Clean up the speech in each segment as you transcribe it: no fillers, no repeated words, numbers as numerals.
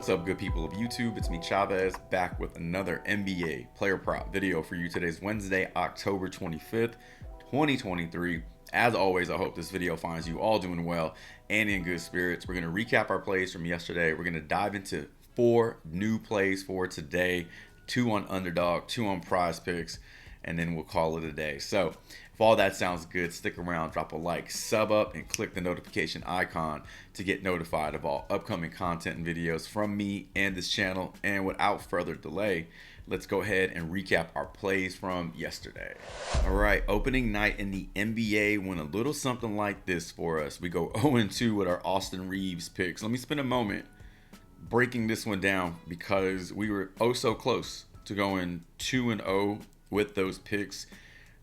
What's up, good people of YouTube? It's me, Chavez, back with another NBA player prop video for you. Today's Wednesday, October 25th, 2023. As always, I hope this video finds you all doing well and in good spirits. We're going to recap our plays from yesterday. We're going to dive into 4 new plays for today, 2 on Underdog, 2 on Prizepicks, and then we'll call it a day. So if all that sounds good, stick around, drop a like, sub up, and click the notification icon to get notified of all upcoming content and videos from me and this channel. And without further delay, let's go ahead and recap our plays from yesterday. All right, opening night in the NBA went a little something like this for us. We go 0-2 with our Austin Reeves picks. Let me spend a moment breaking this one down because we were oh so close to going 2-0 with those picks.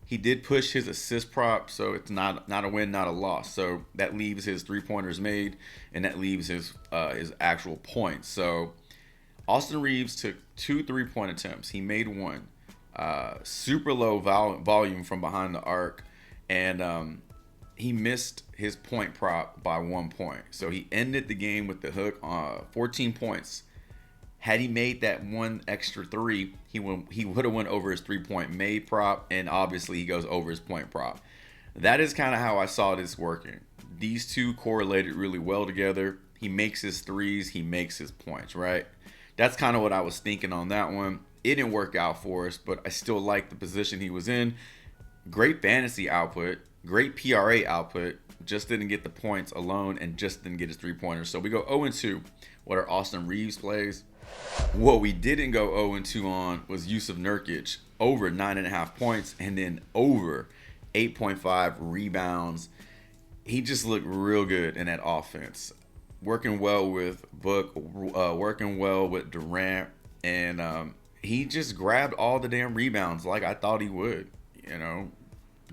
He did push his assist prop, so it's not a win, not a loss. So that leaves his 3-pointers made, and that leaves his actual points. So Austin Reeves took 2 3-point attempts. He made 1. Super low volume from behind the arc, and he missed his point prop by 1 point. So he ended the game with the hook 14 points. Had he made that 1 extra 3, he would have went over his 3-point made prop, and obviously he goes over his point prop. That is kind of how I saw this working. These two correlated really well together. He makes his threes, he makes his points, right? That's kind of what I was thinking on that one. It didn't work out for us, but I still like the position he was in. Great fantasy output, great PRA output, just didn't get the points alone and just didn't get his 3-pointers. So we go 0-2 with our Austin Reeves plays. What we didn't go 0-2 on was Yusuf Nurkic, over 9.5 points and then over 8.5 rebounds. He just looked real good in that offense. Working well with Book, working well with Durant, and he just grabbed all the damn rebounds like I thought he would. You know,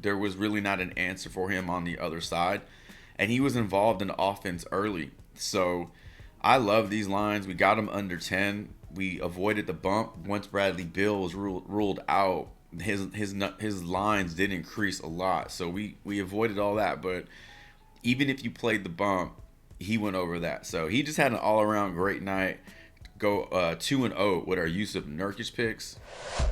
there was really not an answer for him on the other side, and he was involved in the offense early. So I love these lines. We got him under 10. We avoided the bump. Once Bradley Beal was ruled out, his lines did increase a lot. So we avoided all that. But even if you played the bump, he went over that. So he just had an all-around great night. Go 2-0 with our Yusuf Nurkic picks.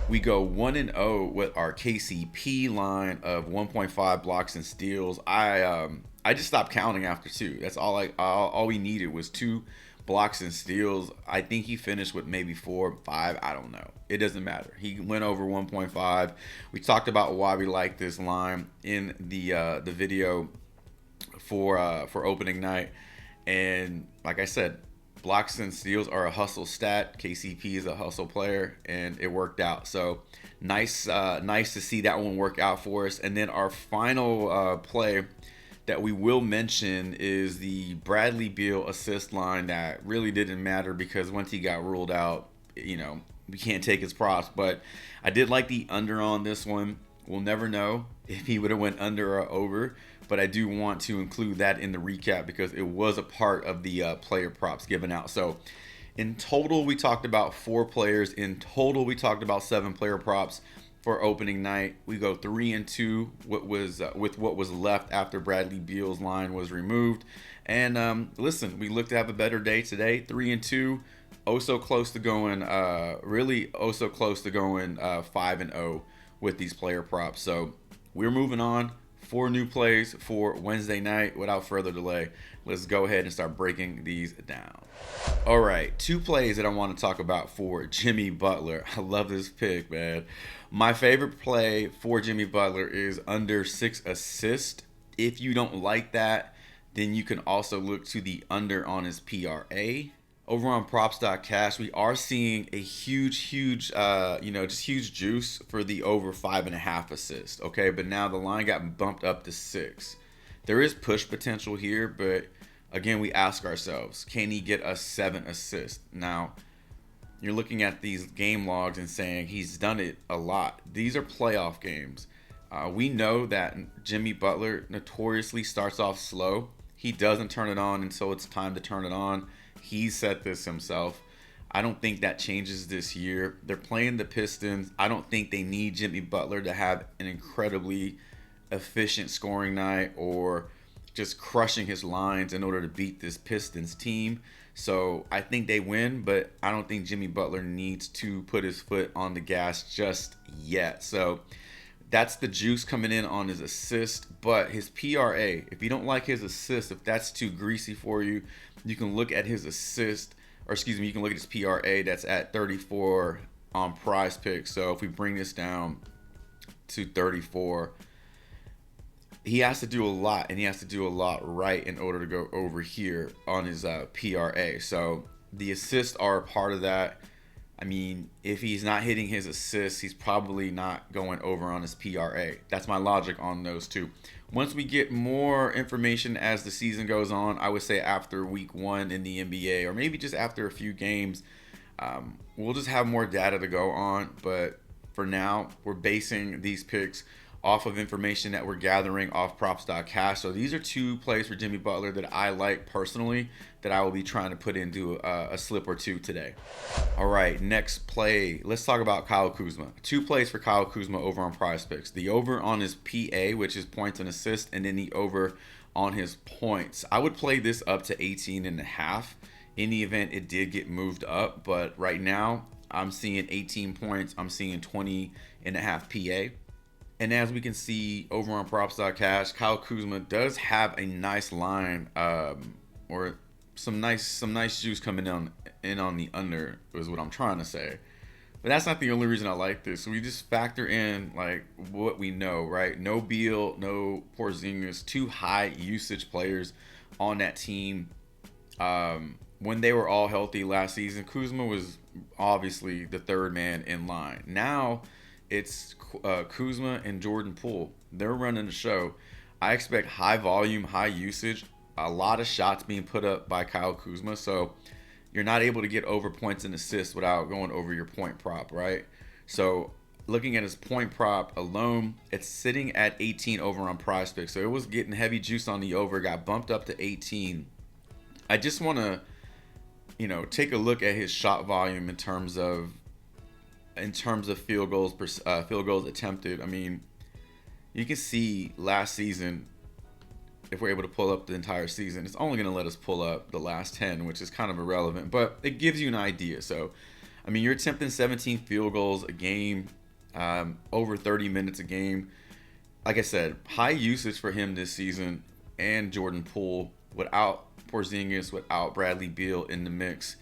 We go 1-0 with our KCP line of 1.5 blocks and steals. I just stopped counting after 2. That's all we needed was 2 blocks and steals. I think he finished with maybe 4 or 5. I don't know. It doesn't matter. He went over 1.5. We talked about why we like this line in the video for opening night, and like I said, blocks and steals are a hustle stat. KCP is a hustle player, and it worked out. So nice to see that one work out for us. And then our final play that we will mention is the Bradley Beal assist line that really didn't matter because once he got ruled out, you know, we can't take his props. But I did like the under on this one. We'll never know if he would have went under or over, but I do want to include that in the recap because it was a part of the player props given out. So in total, we talked about 4 players. In total, we talked about 7 player props for opening night. We go 3-2 with what was left after Bradley Beal's line was removed. And listen, we look to have a better day today. 3-2, oh so close to going, really oh so close to going 5-0 with these player props. So we're moving on. 4 new plays for Wednesday night. Without further delay, let's go ahead and start breaking these down. All right, 2 plays that I want to talk about for Jimmy Butler. I love this pick, man. My favorite play for Jimmy Butler is under 6 assists. If you don't like that, then you can also look to the under on his PRA. Over on props.cash, we are seeing a huge juice for the over 5.5 assists. Okay, but now the line got bumped up to 6. There is push potential here, but again, we ask ourselves, can he get us 7 assists? Now, you're looking at these game logs and saying he's done it a lot. These are playoff games. We know that Jimmy Butler notoriously starts off slow. He doesn't turn it on until it's time to turn it on. He said this himself. I don't think that changes this year. They're playing the Pistons. I don't think they need Jimmy Butler to have an incredibly efficient scoring night or just crushing his lines in order to beat this Pistons team. So I think they win, but I don't think Jimmy Butler needs to put his foot on the gas just yet. So that's the juice coming in on his assist. But his PRA, if you don't like his assist, if that's too greasy for you, you can look at his assist, or excuse me, you can look at his PRA. That's at 34 on Prizepicks. So if we bring this down to 34, he has to do a lot, and he has to do a lot right in order to go over here on his PRA. So the assists are a part of that. I mean, if he's not hitting his assists, he's probably not going over on his PRA. That's my logic on those two. Once we get more information as the season goes on, I would say after week 1 in the NBA, or maybe just after a few games, we'll just have more data to go on. But for now, we're basing these picks off of information that we're gathering off props.cash. So these are 2 plays for Jimmy Butler that I like personally, that I will be trying to put into a slip or 2 today. All right, next play. Let's talk about Kyle Kuzma. 2 plays for Kyle Kuzma over on Prizepicks. The over on his PA, which is points and assists, and then the over on his points. I would play this up to 18.5 in the event it did get moved up. But right now, I'm seeing 18 points. I'm seeing 20.5 PA. And as we can see over on props.cash, Kyle Kuzma does have a nice line, or some nice juice coming in on the under, is what I'm trying to say. But that's not the only reason I like this. So we just factor in like what we know, right? No Beal, no Porzingis, 2 high usage players on that team. When they were all healthy last season, Kuzma was obviously the 3rd man in line. Now it's Kuzma and Jordan Poole. They're running the show. I expect high volume, high usage, a lot of shots being put up by Kyle Kuzma. So you're not able to get over points and assists without going over your point prop, right? So looking at his point prop alone, it's sitting at 18 over on Prizepicks. So it was getting heavy juice on the over, got bumped up to 18. I just want to, take a look at his shot volume in terms of field goals attempted. I mean, you can see last season, if we're able to pull up the entire season, it's only going to let us pull up the last 10, which is kind of irrelevant, but it gives you an idea. So, I mean, you're attempting 17 field goals a game, over 30 minutes a game. Like I said, high usage for him this season, and Jordan Poole without Porzingis, without Bradley Beal in the mix.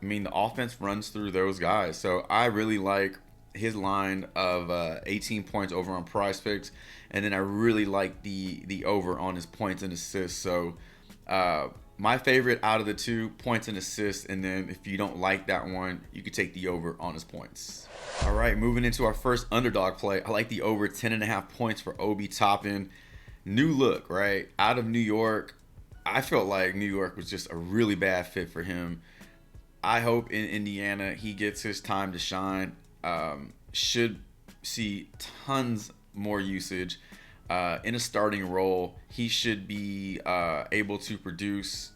I mean, the offense runs through those guys. So I really like his line of 18 points over on Prizepicks, and then I really like the over on his points and assists. So my favorite out of the 2, points and assists, and then if you don't like that one, you could take the over on his points. All right, moving into our first underdog play. I like the over 10.5 points for Obi Toppin. New look, right? Out of New York. I felt like New York was just a really bad fit for him. I hope in Indiana he gets his time to shine. Should see tons more usage in a starting role. He should be able to produce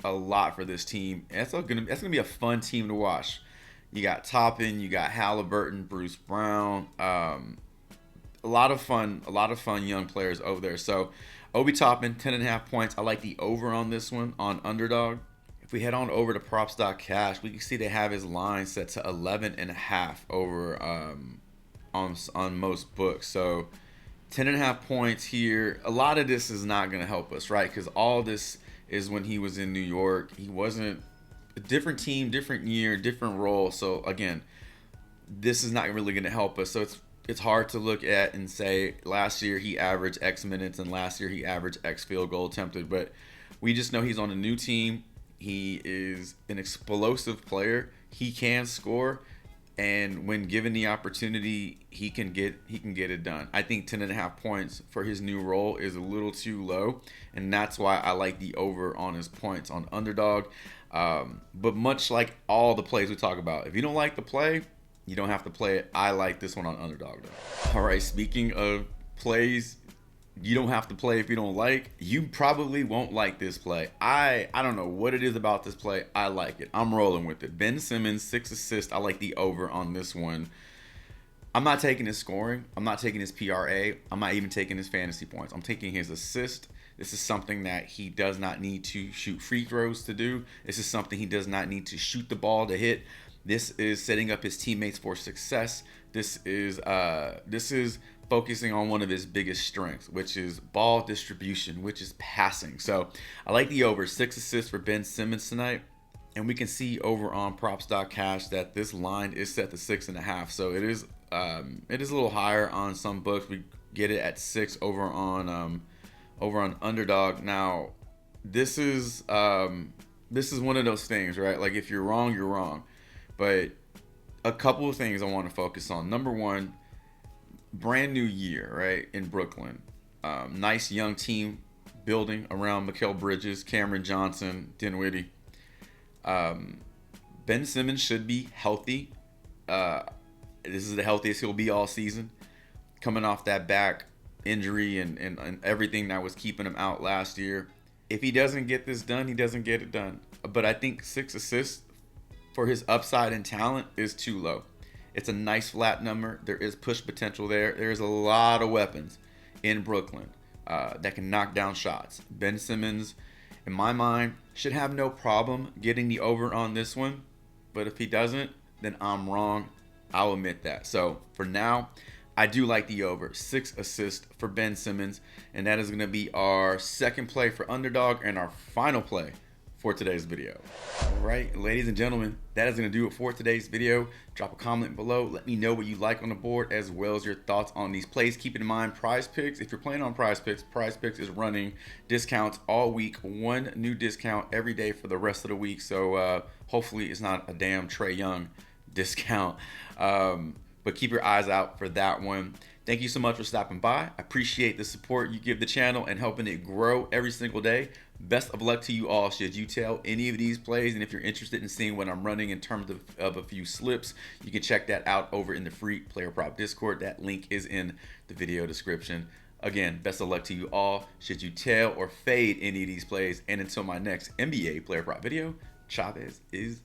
a lot for this team. That's gonna be a fun team to watch. You got Toppin, you got Halliburton, Bruce Brown. A lot of fun young players over there. So Obi Toppin, 10.5 points. I like the over on this one on underdog. If we head on over to props.cash, we can see they have his line set to 11.5 over on most books. So 10.5 points here. A lot of this is not going to help us, right? Because all this is when he was in New York. He wasn't a different team, different year, different role. So again, this is not really going to help us. So it's hard to look at and say last year he averaged X minutes and last year he averaged X field goal attempted. But we just know he's on a new team. He is an explosive player. He can score, and when given the opportunity, he can get it done. I think 10.5 points for his new role is a little too low, and that's why I like the over on his points on underdog. But much like all the plays we talk about, if you don't like the play, you don't have to play it. I like this one on underdog though. All right, speaking of plays you don't have to play if you don't like, you probably won't like this play. I don't know what it is about this play. I like it. I'm rolling with it. Ben Simmons, 6 assists. I like the over on this one. I'm not taking his scoring. I'm not taking his PRA. I'm not even taking his fantasy points. I'm taking his assist. This is something that he does not need to shoot free throws to do. This is something he does not need to shoot the ball to hit. This is setting up his teammates for success. This is focusing on one of his biggest strengths, which is ball distribution, which is passing. So I like the over 6 assists for Ben Simmons tonight. And we can see over on props.cash that this line is set to 6.5. So it is a little higher on some books. We get it at 6 over on Underdog. Now, this is one of those things, right? Like, if you're wrong, you're wrong. But a couple of things I want to focus on. Number one, brand new year, right, in Brooklyn. Nice young team building around Mikal Bridges, Cameron Johnson, Dinwiddie. Ben Simmons should be healthy. This is the healthiest he'll be all season. Coming off that back injury and everything that was keeping him out last year. If he doesn't get this done, he doesn't get it done. But I think 6 assists for his upside and talent is too low. It's a nice flat number. There is push potential there. There's a lot of weapons in Brooklyn that can knock down shots. Ben Simmons, in my mind, should have no problem getting the over on this one. But if he doesn't, then I'm wrong. I'll admit that. So for now, I do like the over 6 assists for Ben Simmons. And that is going to be our second play for Underdog and our final play for today's video. All right, ladies and gentlemen, that is going to do it for today's video. Drop a comment below. Let me know what you like on the board as well as your thoughts on these plays. Keep in mind, Prizepicks, if you're playing on Prizepicks is running discounts all week. One new discount every day for the rest of the week. So hopefully it's not a damn Trae Young discount. But keep your eyes out for that one. Thank you so much for stopping by. I appreciate the support you give the channel and helping it grow every single day. Best of luck to you all should you tail any of these plays. And if you're interested in seeing what I'm running in terms of a few slips, you can check that out over in the free Player Prop Discord. That link is in the video description. Again, best of luck to you all should you tail or fade any of these plays. And until my next NBA Player Prop video, Chavez is